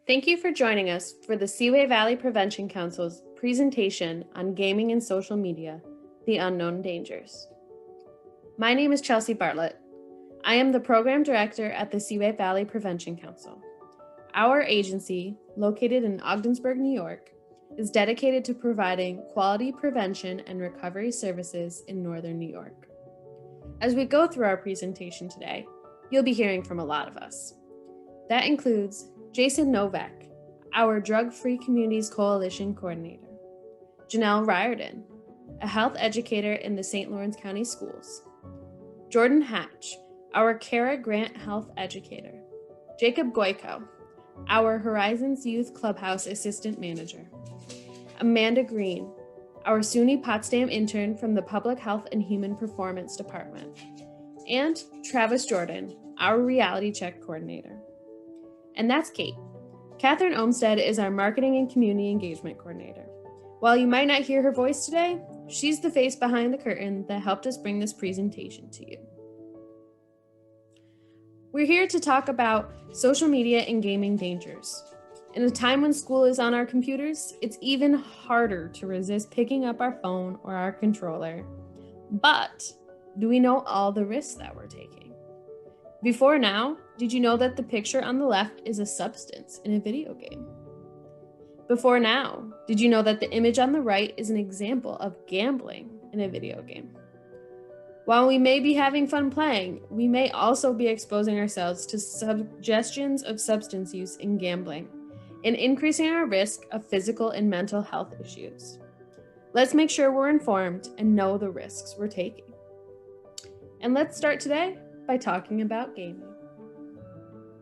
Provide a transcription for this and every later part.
Thank you for joining us for the Seaway Valley Prevention Council's presentation on gaming and social media, the unknown dangers. My name is Chelsea Bartlett. I am the program director at the Seaway Valley Prevention Council. Our agency, located in Ogdensburg, New York, is dedicated to providing quality prevention and recovery services in Northern New York. As we go through our presentation today, you'll be hearing from a lot of us. That includes Jason Novak, our Drug-Free Communities Coalition Coordinator, Janelle Riordan, a health educator in the St. Lawrence County Schools, Jordan Hatch, our Cara Grant Health Educator, Jacob Goyko, our Horizons Youth Clubhouse Assistant Manager, Amanda Green, our SUNY Potsdam intern from the Public Health and Human Performance Department, and Travis Jordan, our Reality Check Coordinator. And that's Kate. Catherine Olmstead is our Marketing and Community Engagement Coordinator. While you might not hear her voice today, she's the face behind the curtain that helped us bring this presentation to you. We're here to talk about social media and gaming dangers. In a time when school is on our computers, it's even harder to resist picking up our phone or our controller. But do we know all the risks that we're taking? Before now, did you know that the picture on the left is a substance in a video game? Before now, did you know that the image on the right is an example of gambling in a video game? While we may be having fun playing, we may also be exposing ourselves to suggestions of substance use in gambling and increasing our risk of physical and mental health issues. Let's make sure we're informed and know the risks we're taking. And let's start today by talking about gaming.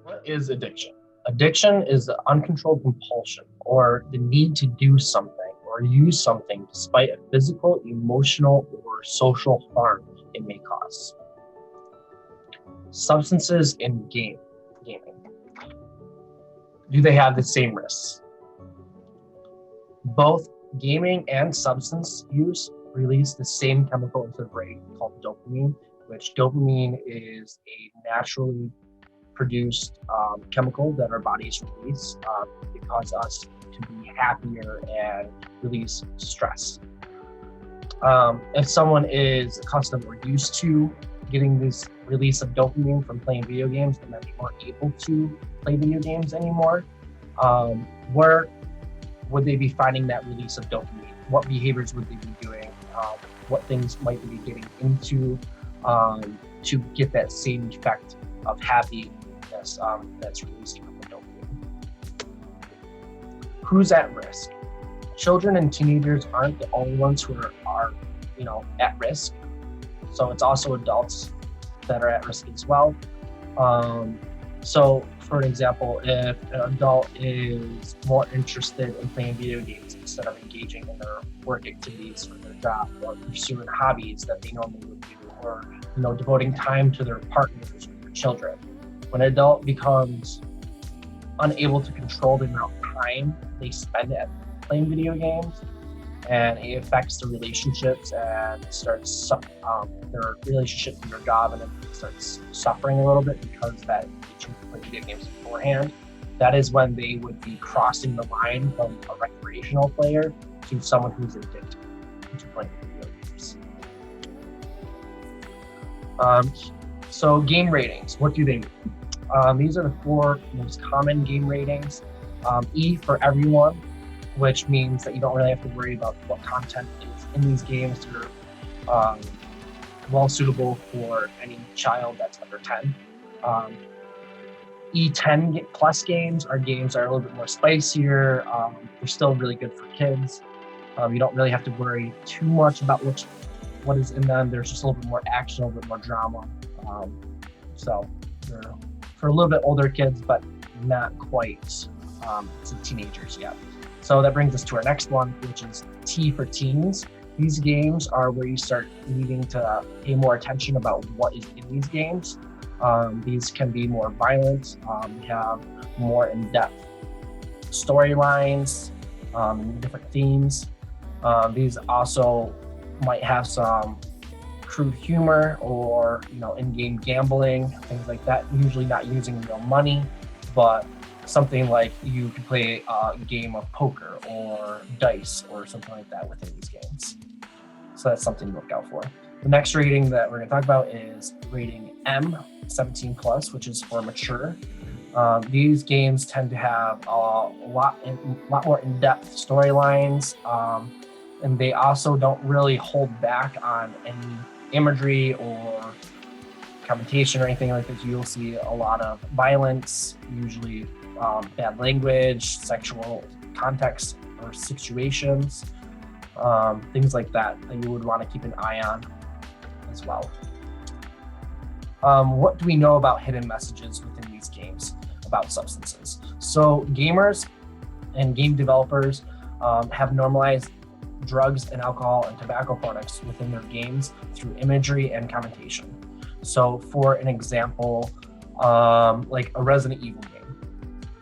What is addiction? Addiction is the uncontrolled compulsion or the need to do something or use something despite a physical, emotional, or social harm it may cause. Substances in gaming. Do they have the same risks? Both gaming and substance use release the same chemical into the brain called dopamine, which dopamine is a naturally produced chemical that our bodies release to cause us to be happier and release stress. If someone is accustomed or used to getting this release of dopamine from playing video games and then they aren't able to play video games anymore, where would they be finding that release of dopamine? What behaviors would they be doing? What things might they be getting into to get that same effect of happiness that's released from the dopamine? Who's at risk? Children and teenagers aren't the only ones who are at risk. So it's also adults that are at risk as well. So for an example, if an adult is more interested in playing video games instead of engaging in their work activities for their job or pursuing hobbies that they normally would do, or devoting time to their partners or their children, when an adult becomes unable to control the amount of time they spend at playing video games, and it affects the relationships and starts their relationship with their job, and it starts suffering a little bit because that they choose to play video games beforehand. That is when they would be crossing the line from a recreational player to someone who's addicted to playing video games. So game ratings, what do they mean? These are the 4 most common game ratings. E for everyone, which means that you don't really have to worry about what content is in these games. They're well suitable for any child that's under 10. E10 plus games are games that are a little bit more spicier. They're still really good for kids. You don't really have to worry too much about what is in them. There's just a little bit more action, a little bit more drama. So they're for a little bit older kids, but not quite to teenagers yet. So that brings us to our next one, which is T for teens. These games are where you start needing to pay more attention about what is in these games. These can be more violent, have more in-depth storylines, different themes. These also might have some crude humor or in-game gambling, things like that. Usually not using real money, but something like you could play a game of poker or dice or something like that within these games. So that's something to look out for. The next rating that we're going to talk about is rating M, 17 plus, which is for mature. These games tend to have a lot more in-depth storylines, and they also don't really hold back on any imagery or commentation or anything like that. You'll see a lot of violence, usually bad language, sexual context or situations, things like that you would want to keep an eye on as well. What do we know about hidden messages within these games about substances? So gamers and game developers have normalized drugs and alcohol and tobacco products within their games through imagery and commentation. So for an example, like a Resident Evil game,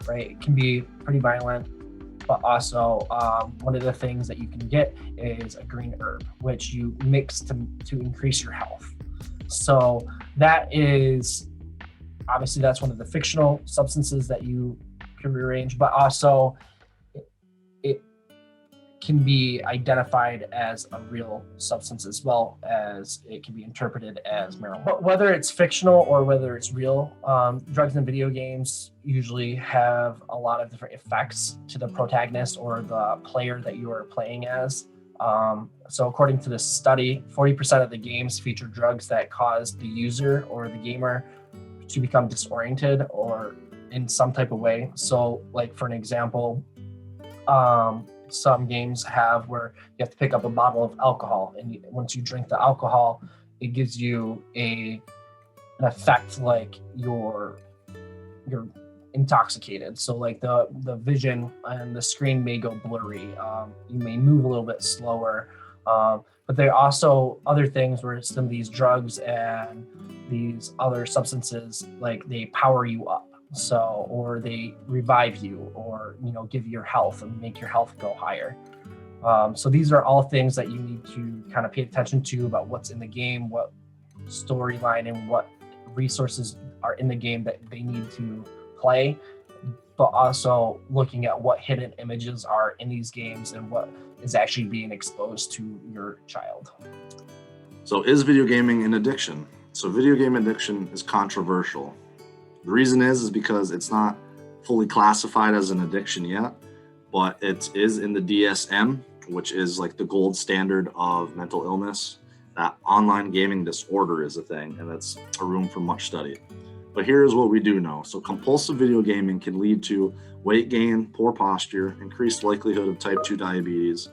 right? It can be pretty violent, but also one of the things that you can get is a green herb, which you mix to increase your health. So that is, obviously that's one of the fictional substances that you can rearrange, but also it can be identified as a real substance as well as it can be interpreted as marijuana. But whether it's fictional or whether it's real, drugs in video games usually have a lot of different effects to the protagonist or the player that you are playing as. So according to this study, 40% of the games feature drugs that cause the user or the gamer to become disoriented or in some type of way. So like for an example, some games have where you have to pick up a bottle of alcohol, and once you drink the alcohol, it gives you an effect like you're intoxicated. So like the vision and the screen may go blurry. You may move a little bit slower. But there are also other things where some of these drugs and these other substances, like they power you up. So, or they revive you, or, give you your health and make your health go higher. So these are all things that you need to kind of pay attention to about what's in the game, what storyline and what resources are in the game that they need to play, but also looking at what hidden images are in these games and what is actually being exposed to your child. So is video gaming an addiction? So video game addiction is controversial. The reason is because it's not fully classified as an addiction yet, but it is in the DSM, which is like the gold standard of mental illness. That online gaming disorder is a thing, and that's a room for much study. But here's what we do know. So compulsive video gaming can lead to weight gain, poor posture, increased likelihood of type 2 diabetes,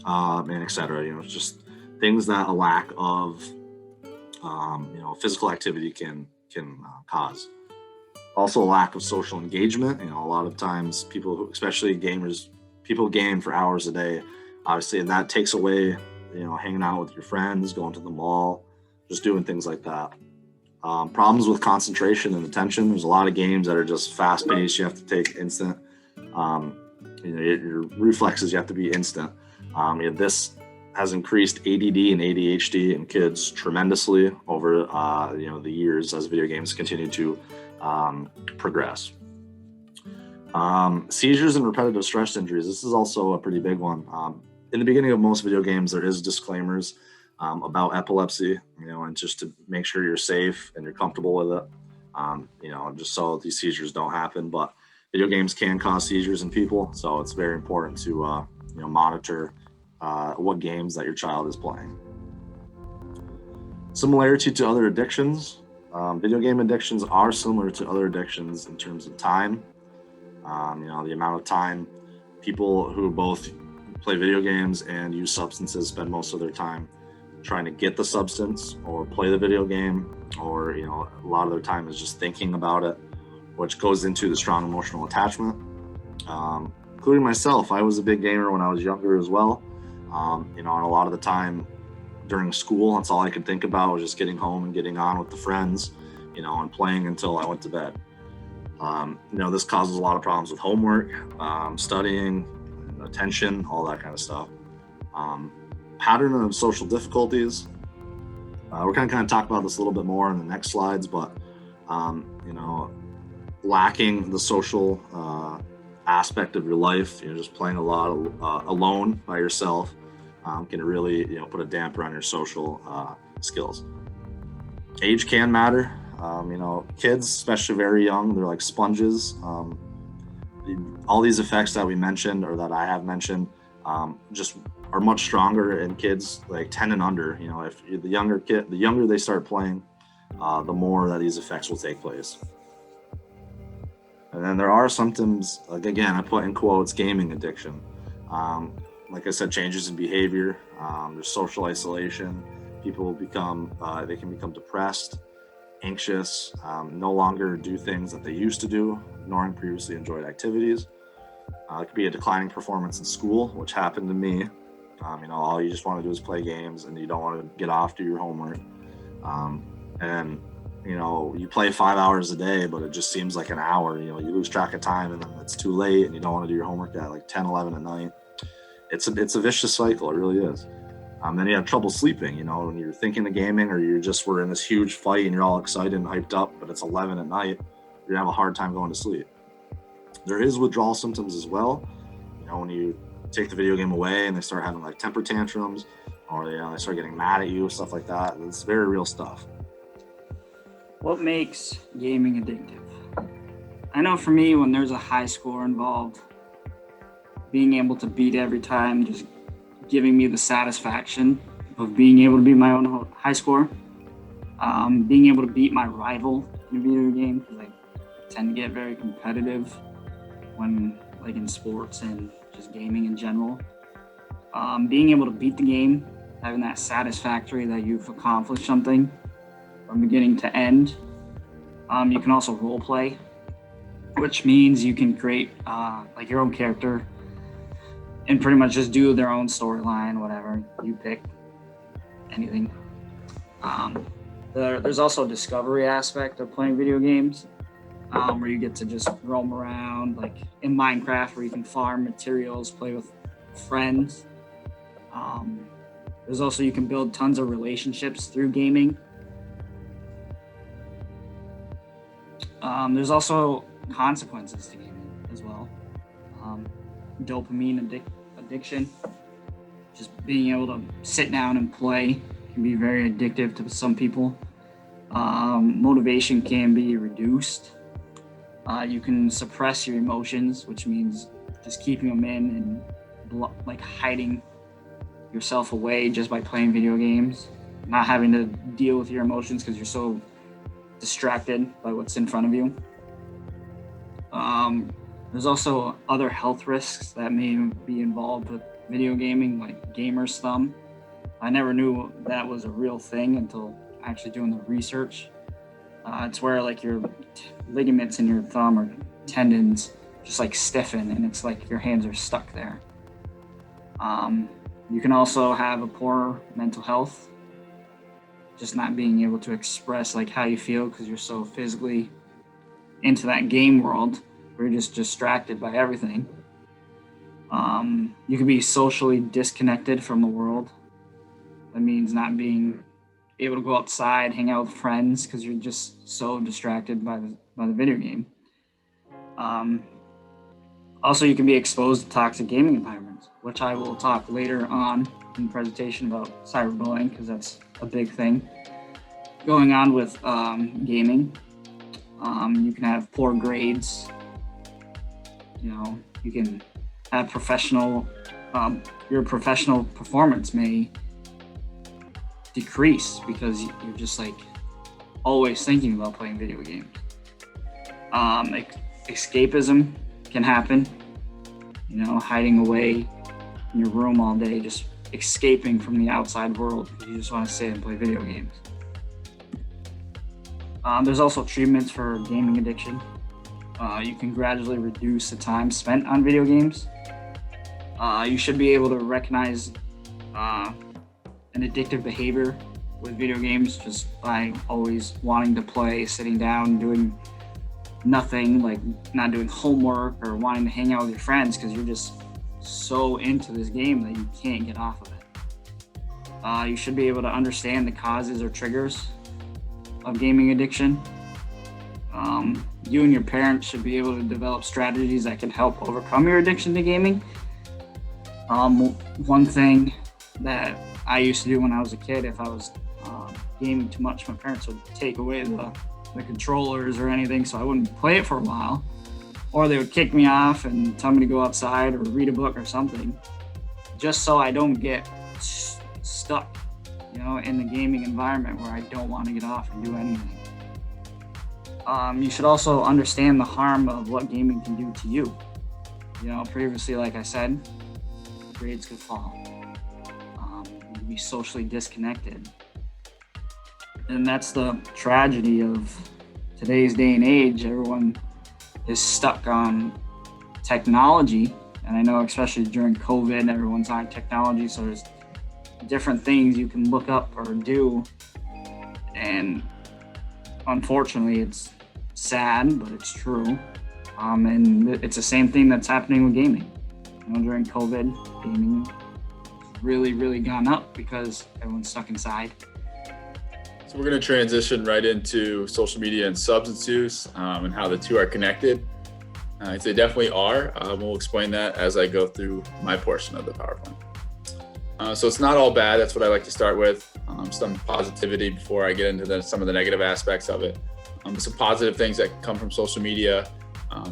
and et cetera. Just things that a lack of, physical activity can cause. Also a lack of social engagement. A lot of times people, especially gamers, people game for hours a day, obviously, and that takes away, hanging out with your friends, going to the mall, just doing things like that. Problems with concentration and attention. There's a lot of games that are just fast paced. You have to take instant, your reflexes, you have to be instant. This has increased ADD and ADHD in kids tremendously over, the years as video games continue to progress. Seizures and repetitive stress injuries. This is also a pretty big one. In the beginning of most video games, there is disclaimers about epilepsy, and just to make sure you're safe and you're comfortable with it, just so these seizures don't happen. But video games can cause seizures in people, so it's very important to monitor what games that your child is playing. Similarity to other addictions. Video game addictions are similar to other addictions in terms of time. The amount of time people who both play video games and use substances spend most of their time trying to get the substance or play the video game, or a lot of their time is just thinking about it, which goes into the strong emotional attachment. Including myself, I was a big gamer when I was younger as well. And a lot of the time during school, that's all I could think about was just getting home and getting on with the friends, and playing until I went to bed. This causes a lot of problems with homework, studying, attention, all that kind of stuff. Pattern of social difficulties. We're going to kind of talk about this a little bit more in the next slides, but, lacking the social aspect of your life, just playing a lot alone by yourself can really, put a damper on your social skills. Age can matter. Kids, especially very young, they're like sponges. All these effects that we mentioned, or that I have mentioned, just are much stronger in kids like 10 and under. If you're the younger they start playing, the more that these effects will take place. And then there are symptoms, like, again, I put in quotes, gaming addiction. Like I said, changes in behavior, there's social isolation. People they can become depressed, anxious, no longer do things that they used to do, ignoring previously enjoyed activities. It could be a declining performance in school, which happened to me. All you just want to do is play games, and you don't want to get off, do your homework. And you play 5 hours a day, but it just seems like an hour. You lose track of time, and then it's too late, and you don't want to do your homework at like 10, 11 at night. It's a vicious cycle. It really is. Then you have trouble sleeping, when you're thinking of gaming, or we're in this huge fight and you're all excited and hyped up, but it's 11 at night, you're gonna have a hard time going to sleep. There is withdrawal symptoms as well. When you take the video game away and they start having like temper tantrums, or they start getting mad at you, stuff like that. It's very real stuff. What makes gaming addictive? I know for me, when there's a high score involved, being able to beat every time, just giving me the satisfaction of being able to beat my own high score. Being able to beat my rival in a video game, because I tend to get very competitive when, like, in sports and just gaming in general. Being able to beat the game, having that satisfactory that you've accomplished something from beginning to end. You can also role play, which means you can create like your own character and pretty much just do their own storyline, whatever you pick, anything. There's also a discovery aspect of playing video games, where you get to just roam around, like in Minecraft, where you can farm materials, play with friends. There's also, you can build tons of relationships through gaming. There's also consequences to gaming as well. Dopamine addiction, just being able to sit down and play can be very addictive to some people. Motivation can be reduced. You can suppress your emotions, which means just keeping them in and like hiding yourself away just by playing video games, not having to deal with your emotions because you're so distracted by what's in front of you. There's also other health risks that may be involved with video gaming, like gamer's thumb. I never knew that was a real thing until actually doing the research. It's where like your ligaments in your thumb or tendons just like stiffen, and it's like your hands are stuck there. You can also have a poor mental health, just not being able to express like how you feel because you're so physically into that game world where you're just distracted by everything. You can be socially disconnected from the world. That means not being able to go outside, hang out with friends because you're just so distracted by the video game. Also, you can be exposed to toxic gaming environments, which I will talk later on in the presentation about cyberbullying, because that's a big thing going on with gaming. You can have poor grades. You can have your professional performance may decrease because you're just like always thinking about playing video games. Escapism can happen, hiding away in your room all day, just escaping from the outside world because you just want to sit and play video games. There's also treatments for gaming addiction. You can gradually reduce the time spent on video games. You should be able to recognize an addictive behavior with video games just by always wanting to play, sitting down, doing nothing, like not doing homework or wanting to hang out with your friends because you're just so into this game that you can't get off of it. You should be able to understand the causes or triggers of gaming addiction. You and your parents should be able to develop strategies that can help overcome your addiction to gaming. One thing that I used to do when I was a kid, if I was gaming too much, my parents would take away the controllers or anything, so I wouldn't play it for a while. Or they would kick me off and tell me to go outside or read a book or something, just so I don't get stuck, in the gaming environment where I don't want to get off and do anything. You should also understand the harm of what gaming can do to you. Previously, like I said, grades could fall. You'd be socially disconnected. And that's the tragedy of today's day and age. Everyone is stuck on technology. And I know especially during COVID, everyone's on technology. So there's different things you can look up or do. And unfortunately, it's sad, but it's true. And it's the same thing that's happening with gaming. During COVID, gaming really, really gone up because everyone's stuck inside. So we're going to transition right into social media and substance use and how the two are connected. They definitely are. We'll explain that as I go through my portion of the PowerPoint. So it's not all bad. That's what I like to start with. Some positivity before I get into some of the negative aspects of it. Some positive things that come from social media.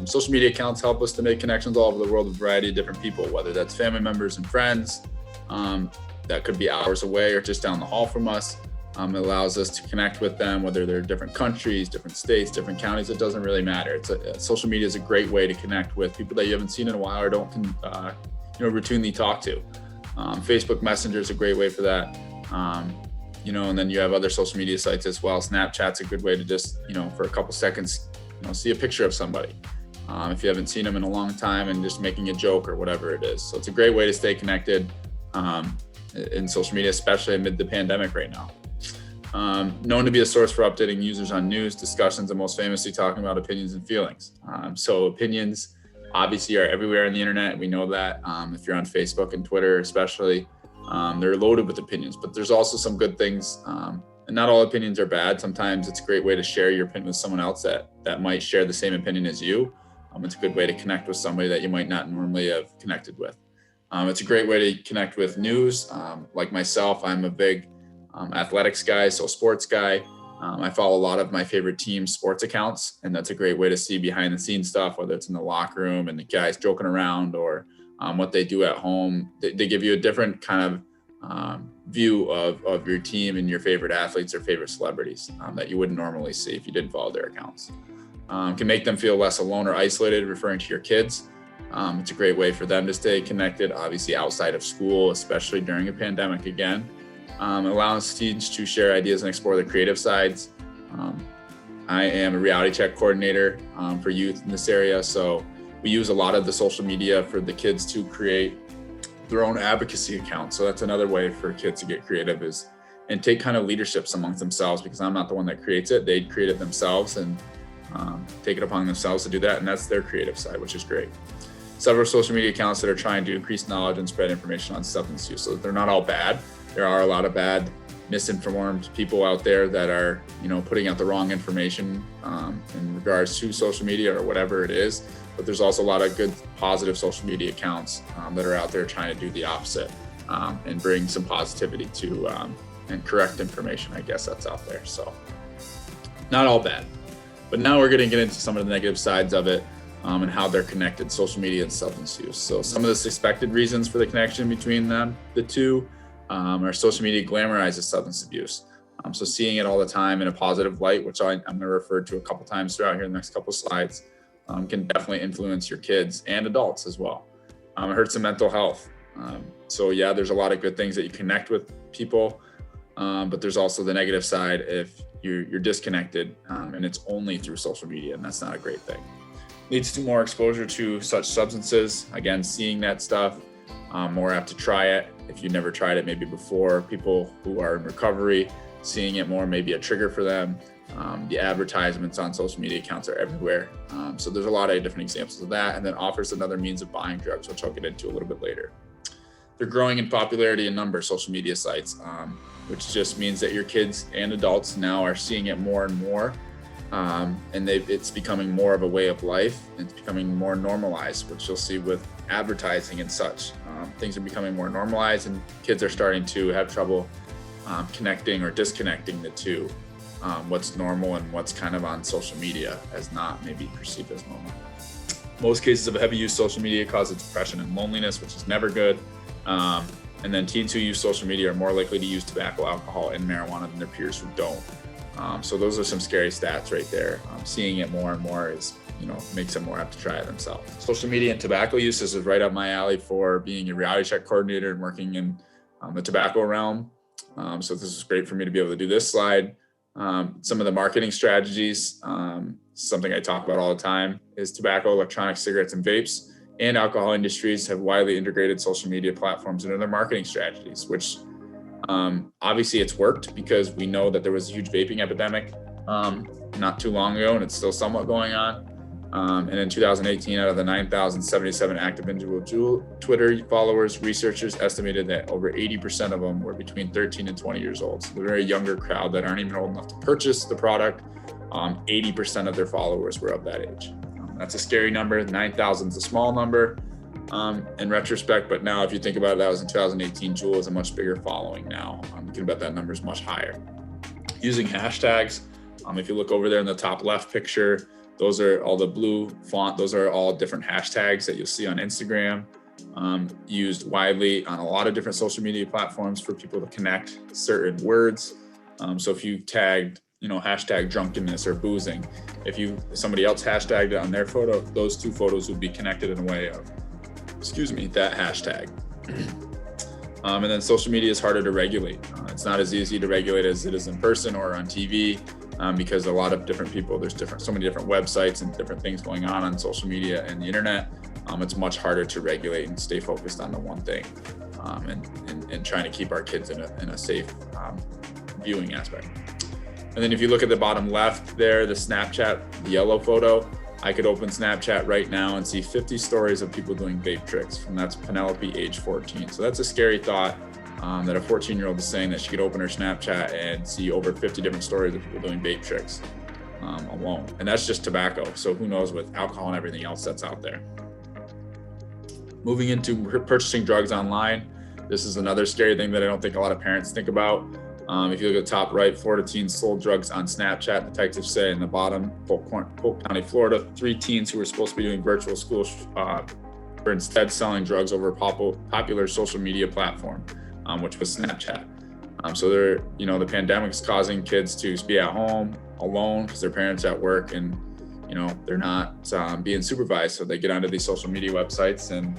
Social media accounts help us to make connections all over the world with a variety of different people, whether that's family members and friends. That could be hours away or just down the hall from us. It allows us to connect with them, whether they're different countries, different states, different counties. It doesn't really matter. Social media is a great way to connect with people that you haven't seen in a while or don't routinely talk to. Facebook Messenger is a great way for that. And then you have other social media sites as well. Snapchat's a good way to just, for a couple seconds, see a picture of somebody. If you haven't seen them in a long time and just making a joke or whatever it is. So it's a great way to stay connected in social media, especially amid the pandemic right now. Known to be a source for updating users on news, discussions, and most famously talking about opinions and feelings. So opinions obviously are everywhere on the internet. We know that if you're on Facebook and Twitter, especially, they're loaded with opinions, but there's also some good things. And not all opinions are bad. Sometimes it's a great way to share your opinion with someone else that might share the same opinion as you. It's a good way to connect with somebody that you might not normally have connected with. It's a great way to connect with news. Like myself, I'm a big athletics guy, so sports guy. I follow a lot of my favorite team sports accounts, and that's a great way to see behind the scenes stuff, whether it's in the locker room and the guys joking around or what they do at home. They give you a different kind of view of your team and your favorite athletes or favorite celebrities that you wouldn't normally see if you didn't follow their accounts. Can make them feel less alone or isolated, referring to your kids. It's a great way for them to stay connected, obviously outside of school, especially during a pandemic again. Allows teens to share ideas and explore their creative sides. I am a reality check coordinator for youth in this area, so we use a lot of the social media for the kids to create their own advocacy accounts. So that's another way for kids to get creative and take kind of leaderships amongst themselves, because I'm not the one that creates it. They create it themselves and take it upon themselves to do that, and that's their creative side, which is great. Several social media accounts that are trying to increase knowledge and spread information on substance use. So they're not all bad. There are a lot of bad, misinformed people out there that are, putting out the wrong information in regards to social media or whatever it is. But there's also a lot of good, positive social media accounts that are out there trying to do the opposite and bring some positivity to and correct information, I guess, that's out there. So not all bad. But now we're going to get into some of the negative sides of it and how they're connected, social media and substance use. So some of the suspected reasons for the connection between them, the two, our social media glamorizes substance abuse. So seeing it all the time in a positive light, which I'm going to refer to a couple times throughout here in the next couple slides, can definitely influence your kids and adults as well. It hurts the mental health. So yeah, there's a lot of good things that you connect with people, but there's also the negative side if you're disconnected and it's only through social media, and that's not a great thing. Leads to more exposure to such substances. Again, seeing that stuff, more apt to try it. If you never tried it maybe before, people who are in recovery, seeing it more may be a trigger for them. The advertisements on social media accounts are everywhere. So there's a lot of different examples of that, and then offers another means of buying drugs, which I'll get into a little bit later. They're growing in popularity in number, social media sites, which just means that your kids and adults now are seeing it more and more. and it's becoming more of a way of life. It's becoming more normalized, which you'll see with advertising and such. Things are becoming more normalized, and kids are starting to have trouble connecting or disconnecting the two. What's normal and what's kind of on social media as not maybe perceived as normal. Most cases of heavy use social media causes depression and loneliness, which is never good. And then teens who use social media are more likely to use tobacco, alcohol, and marijuana than their peers who don't. So those are some scary stats right there. Seeing it more and more is, makes them more apt to try it themselves. Social media and tobacco use is right up my alley for being a reality check coordinator and working in the tobacco realm. So this is great for me to be able to do this slide. Some of the marketing strategies, something I talk about all the time, is tobacco, electronic cigarettes, and vapes and alcohol industries have widely integrated social media platforms into their marketing strategies, which obviously it's worked because we know that there was a huge vaping epidemic not too long ago, and it's still somewhat going on. And in 2018, out of the 9,077 active individual Twitter followers, researchers estimated that over 80% of them were between 13 and 20 years old. So the very younger crowd that aren't even old enough to purchase the product, 80% of their followers were of that age. That's a scary number. 9,000 is a small number in retrospect, but now if you think about it, that was in 2018. Juul is a much bigger following now. You can bet that number is much higher. Using hashtags, if you look over there in the top left picture, those are all the blue font. Those are all different hashtags that you'll see on Instagram, used widely on a lot of different social media platforms for people to connect certain words. So if you tagged, hashtag drunkenness or boozing, if somebody else hashtagged it on their photo, those two photos would be connected in a way of, that hashtag. And then social media is harder to regulate. It's not as easy to regulate as it is in person or on TV. Because a lot of different people, there's so many different websites and different things going on social media and the internet. It's much harder to regulate and stay focused on the one thing, and trying to keep our kids in a safe viewing aspect. And then if you look at the bottom left there, the Snapchat, the yellow photo, I could open Snapchat right now and see 50 stories of people doing vape tricks, and that's Penelope, age 14. So that's a scary thought. That a 14-year-old is saying that she could open her Snapchat and see over 50 different stories of people doing vape tricks alone. And that's just tobacco. So who knows with alcohol and everything else that's out there. Moving into purchasing drugs online. This is another scary thing that I don't think a lot of parents think about. If you look at the top right, Florida teens sold drugs on Snapchat. Detectives say in the bottom, Polk County, Florida, 3 teens who were supposed to be doing virtual school were instead selling drugs over a popular social media platform. Which was Snapchat. So the pandemic is causing kids to be at home alone because their parents are at work, and they're not being supervised. So they get onto these social media websites, and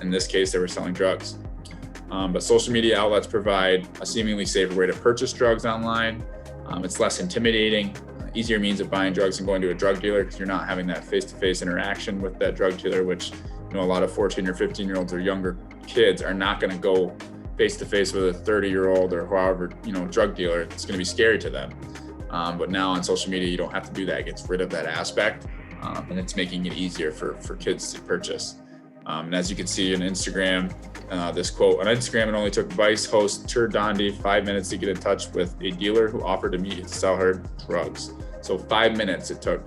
in this case, they were selling drugs. But social media outlets provide a seemingly safer way to purchase drugs online. It's less intimidating, easier means of buying drugs and going to a drug dealer because you're not having that face-to-face interaction with that drug dealer, which a lot of 14 or 15-year-olds or younger kids are not going to go face-to-face with a 30-year-old or however, drug dealer. It's going to be scary to them. But now on social media, you don't have to do that. It gets rid of that aspect, and it's making it easier for kids to purchase. And as you can see on Instagram, this quote, on Instagram, it only took Vice host Tur Dondi 5 minutes to get in touch with a dealer who offered to meet to sell her drugs. So 5 minutes it took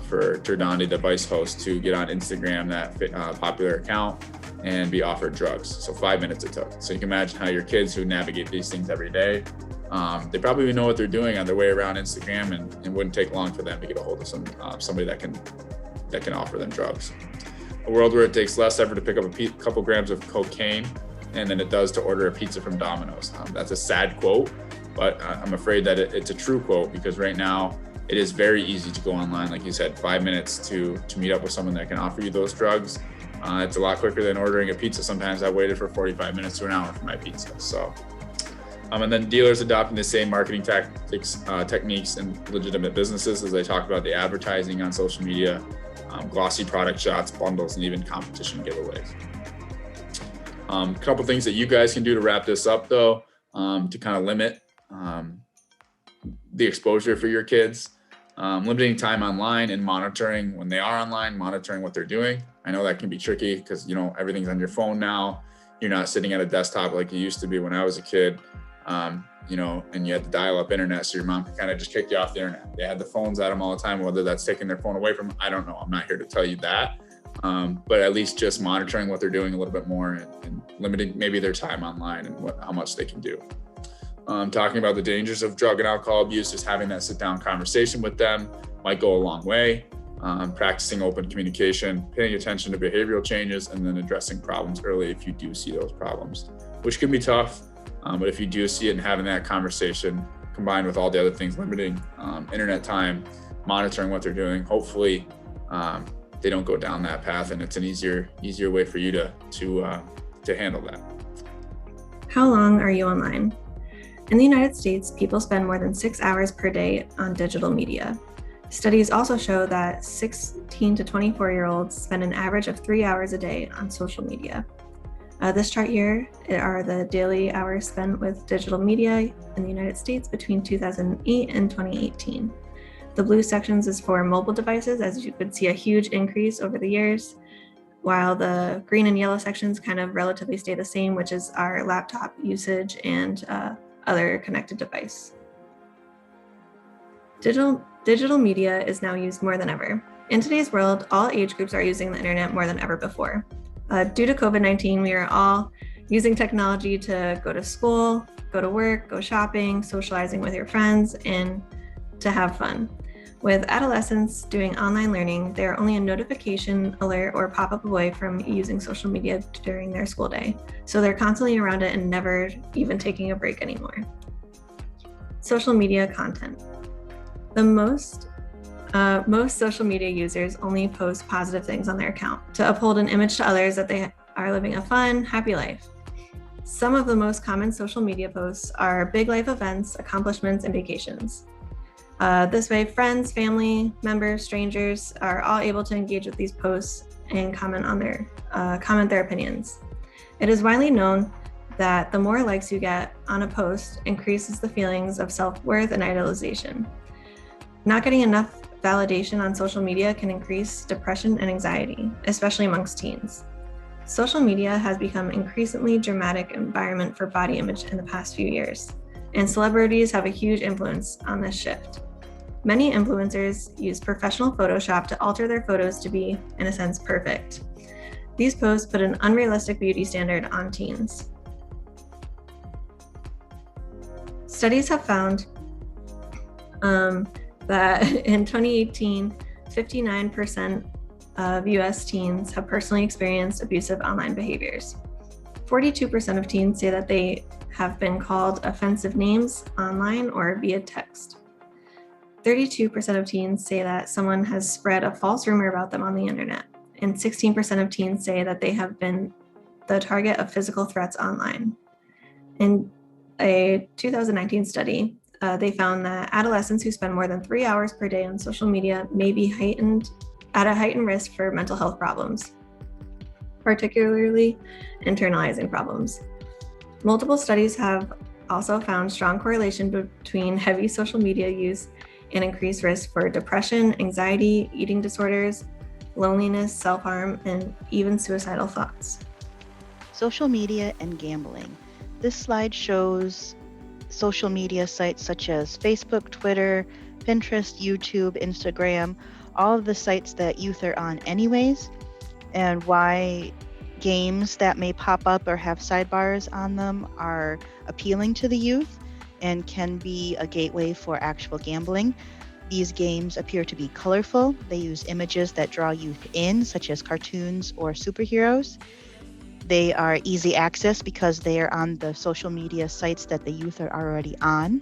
for Tur Dondi, the Vice host, to get on Instagram, that popular account, and be offered drugs. So 5 minutes it took. So you can imagine how your kids who navigate these things every day, they probably know what they're doing on their way around Instagram, and it wouldn't take long for them to get a hold of somebody that can offer them drugs. A world where it takes less effort to pick up a couple grams of cocaine than it does to order a pizza from Domino's. That's a sad quote, but I'm afraid that it's a true quote, because right now it is very easy to go online, like you said, 5 minutes to meet up with someone that can offer you those drugs. It's a lot quicker than ordering a pizza. Sometimes I waited for 45 minutes to an hour for my pizza. So, and then dealers adopting the same marketing techniques in legitimate businesses, as I talked about the advertising on social media, glossy product shots, bundles, and even competition giveaways. A couple things that you guys can do to wrap this up, though, to kind of limit the exposure for your kids. Limiting time online and monitoring when they are online, monitoring what they're doing. I know that can be tricky because, everything's on your phone now. You're not sitting at a desktop like you used to be when I was a kid. and you had the dial-up internet, so your mom could kind of just kick you off the internet. They had the phones at them all the time. Whether that's taking their phone away from them, I don't know. I'm not here to tell you that. But at least just monitoring what they're doing a little bit more and limiting maybe their time online and how much they can do. Talking about the dangers of drug and alcohol abuse, just having that sit-down conversation with them might go a long way. Practicing open communication, paying attention to behavioral changes, and then addressing problems early if you do see those problems, which can be tough. But if you do see it and having that conversation combined with all the other things, limiting internet time, monitoring what they're doing, hopefully they don't go down that path, and it's an easier way for you to handle that. How long are you online? In the United States, people spend more than 6 hours per day on digital media. Studies also show that 16 to 24-year-olds spend an average of 3 hours a day on social media. This chart here are the daily hours spent with digital media in the United States between 2008 and 2018. The blue sections is for mobile devices, as you could see a huge increase over the years, while the green and yellow sections kind of relatively stay the same, which is our laptop usage and other connected device. Digital media is now used more than ever. In today's world, all age groups are using the internet more than ever before. Due to COVID-19, we are all using technology to go to school, go to work, go shopping, socializing with your friends, and to have fun. With adolescents doing online learning, they are only a notification, alert, or pop-up away from using social media during their school day. So they're constantly around it and never even taking a break anymore. Social media content. The most social media users only post positive things on their account to uphold an image to others that they are living a fun, happy life. Some of the most common social media posts are big life events, accomplishments, and vacations. This way, friends, family members, strangers are all able to engage with these posts and comment their opinions. It is widely known that the more likes you get on a post increases the feelings of self-worth and idolization. Not getting enough validation on social media can increase depression and anxiety, especially amongst teens. Social media has become an increasingly dramatic environment for body image in the past few years, and celebrities have a huge influence on this shift. Many influencers use professional Photoshop to alter their photos to be, in a sense, perfect. These posts put an unrealistic beauty standard on teens. Studies have found that in 2018, 59% of US teens have personally experienced abusive online behaviors. 42% of teens say that they have been called offensive names online or via text. 32% of teens say that someone has spread a false rumor about them on the internet, and 16% of teens say that they have been the target of physical threats online. In a 2019 study, they found that adolescents who spend more than 3 hours per day on social media may be at a heightened risk for mental health problems, particularly internalizing problems. Multiple studies have also found strong correlation between heavy social media use and increased risk for depression, anxiety, eating disorders, loneliness, self-harm, and even suicidal thoughts. Social media and gambling. This slide shows social media sites such as Facebook, Twitter, Pinterest, YouTube, Instagram, all of the sites that youth are on anyways, and why games that may pop up or have sidebars on them are appealing to the youth and can be a gateway for actual gambling. These games appear to be colorful. They use images that draw youth in, such as cartoons or superheroes. They are easy access because they are on the social media sites that the youth are already on.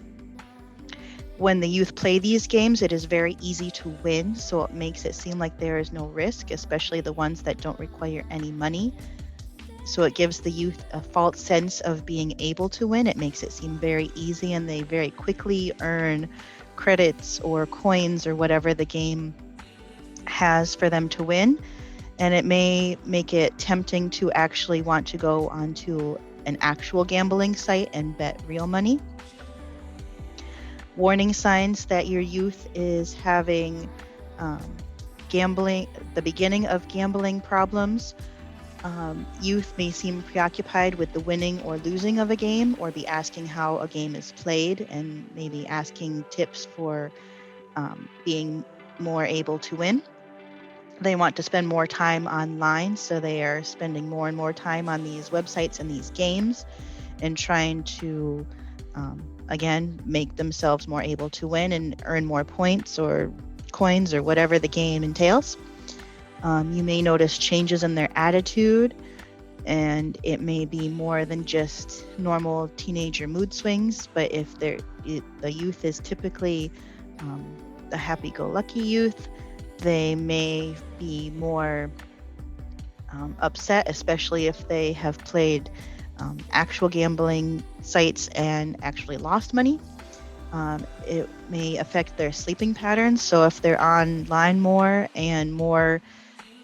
When the youth play these games, it is very easy to win, so it makes it seem like there is no risk, especially the ones that don't require any money. So it gives the youth a false sense of being able to win. It makes it seem very easy, and they very quickly earn credits or coins or whatever the game has for them to win. And it may make it tempting to actually want to go onto an actual gambling site and bet real money. Warning signs that your youth is having gambling, the beginning of gambling problems Youth may seem preoccupied with the winning or losing of a game, or be asking how a game is played, and maybe asking tips for being more able to win. They want to spend more time online, so they are spending more and more time on these websites and these games and trying to, again, make themselves more able to win and earn more points or coins or whatever the game entails. You may notice changes in their attitude, and it may be more than just normal teenager mood swings, but if the youth is typically the happy-go-lucky youth, they may be more upset, especially if they have played actual gambling sites and actually lost money. It may affect their sleeping patterns. So if they're online more and more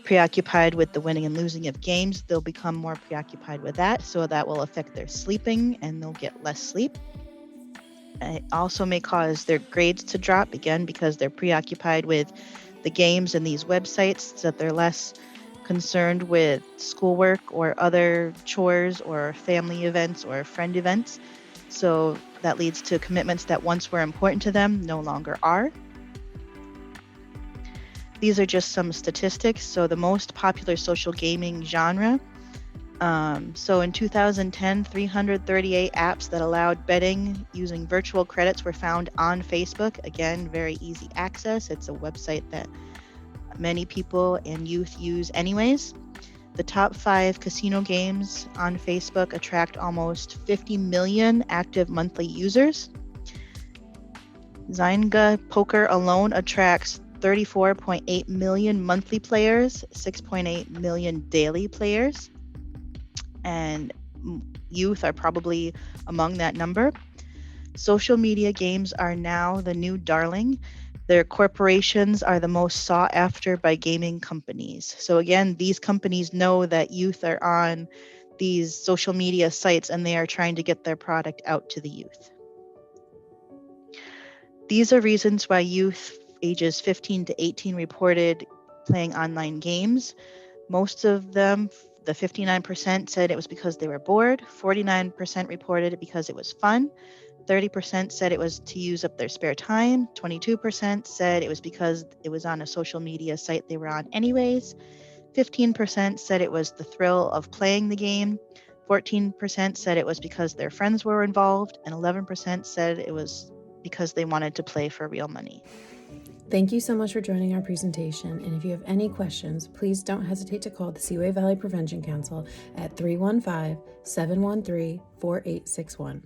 preoccupied with the winning and losing of games, they'll become more preoccupied with that. So that will affect their sleeping and they'll get less sleep. It also may cause their grades to drop, again, because they're preoccupied with the games and these websites, so that they're less concerned with schoolwork or other chores or family events or friend events. So that leads to commitments that once were important to them no longer are. These are just some statistics. So the most popular social gaming genre. So in 2010, 338 apps that allowed betting using virtual credits were found on Facebook. Again, very easy access. It's a website that many people and youth use anyways. The top 5 casino games on Facebook attract almost 50 million active monthly users. Zynga Poker alone attracts 34.8 million monthly players, 6.8 million daily players, and youth are probably among that number. Social media games are now the new darling. Their corporations are the most sought after by gaming companies. So again, these companies know that youth are on these social media sites and they are trying to get their product out to the youth. These are reasons why youth ages 15 to 18 reported playing online games. Most of them, the 59%, said it was because they were bored. 49% reported it because it was fun. 30% said it was to use up their spare time. 22% said it was because it was on a social media site they were on anyways. 15% said it was the thrill of playing the game. 14% said it was because their friends were involved. And 11% said it was because they wanted to play for real money. Thank you so much for joining our presentation, and if you have any questions, please don't hesitate to call the Seaway Valley Prevention Council at 315-713-4861.